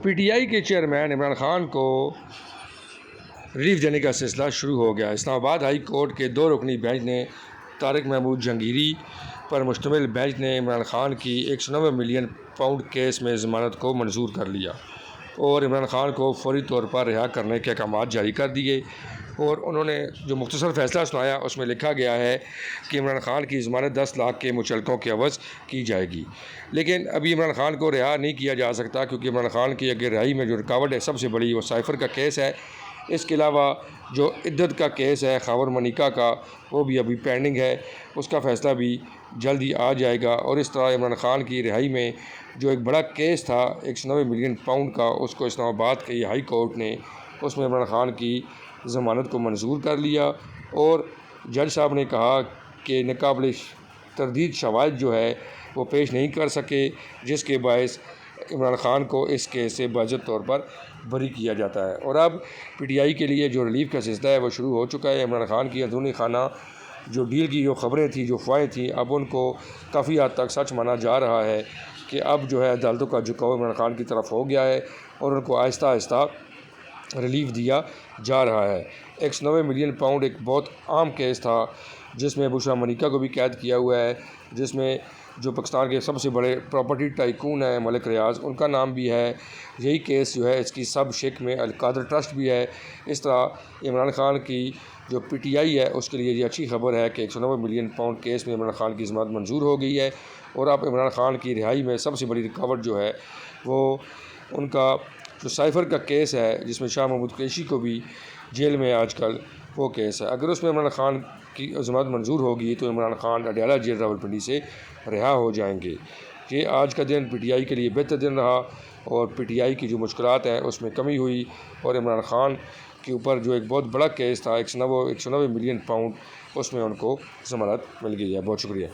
P T I کے chairman Imran Khan کو relief دینے کا سلسلہ شروع ہو گیا۔ اسلام آباد ہائی کورٹ کے 2 رکنی بینچ نے طارق محمود جہانگیری پر مشتمل بینچ نے عمران خان کی 190 ملین پاؤنڈ کیس میں ضمانت کو منظور کر لیا اور عمران خان کو فوری طور پر رہا کرنے کے احکامات جاری کر دیے، اور انہوں نے جو مختصر فیصلہ سنایا اس میں لکھا گیا ہے کہ عمران خان کی ضمانت 10 لاکھ کے مچلقوں کے عوض کی جائے گی، لیکن ابھی عمران خان کو رہا نہیں کیا جا سکتا کیونکہ عمران خان کی اگر رہائی میں جو رکاوٹ ہے سب سے بڑی وہ سائفر کا کیس ہے۔ اس کے علاوہ جو عدت کا کیس ہے خاور منیکا کا، وہ بھی ابھی پینڈنگ ہے، اس کا فیصلہ بھی جلدی آ جائے گا، اور اس طرح عمران خان کی رہائی میں جو ایک بڑا کیس تھا 190 ملین پاؤنڈ کا، اس کو اسلام آباد کی ہائی کورٹ نے اس میں عمران خان کی ضمانت کو منظور کر لیا، اور جج صاحب نے کہا کہ ناقابل تردید شواہد جو ہے وہ پیش نہیں کر سکے، جس کے باعث عمران خان کو اس کیس سے باضابطہ طور پر بری کیا جاتا ہے۔ اور اب پی ٹی آئی کے لیے جو ریلیف کا سلسلہ ہے وہ شروع ہو چکا ہے۔ عمران خان کی اندرونی خانہ جو ڈیل کی جو خبریں تھیں، جو افواہیں تھیں، اب ان کو کافی حد تک سچ مانا جا رہا ہے کہ اب جو ہے عدالتوں کا جھکاؤ عمران خان کی طرف ہو گیا ہے اور ان کو آہستہ آہستہ ریلیف دیا جا رہا ہے۔ 190 ملین پاؤنڈ ایک بہت عام کیس تھا جس میں بشرا منیکا کو بھی قید کیا ہوا ہے، جس میں جو پاکستان کے سب سے بڑے پراپرٹی ٹائکون ہیں ملک ریاض، ان کا نام بھی ہے۔ یہی کیس جو ہے اس کی سب شک میں القادر ٹرسٹ بھی ہے۔ اس طرح عمران خان کی جو پی ٹی آئی ہے اس کے لیے یہ اچھی خبر ہے کہ 190 ملین پاؤنڈ کیس میں عمران خان کی ضمانت منظور ہو گئی ہے، اور اب عمران خان کی رہائی میں سب سے بڑی رکاوٹ جو ہے وہ ان کا جو سائفر کا کیس ہے جس میں شاہ محمود قریشی کو بھی جیل میں آج کل وہ کیس ہے۔ اگر اس میں عمران خان کی ضمانت منظور ہوگی تو عمران خان اڈیالہ جیل راولپنڈی سے رہا ہو جائیں گے۔ یہ آج کا دن پی ٹی آئی کے لیے بہتر دن رہا، اور پی ٹی آئی کی جو مشکلات ہیں اس میں کمی ہوئی، اور عمران خان کے اوپر جو ایک بہت بڑا کیس تھا 190 ملین پاؤنڈ، اس میں ان کو ضمانت مل گئی ہے۔ بہت شکریہ۔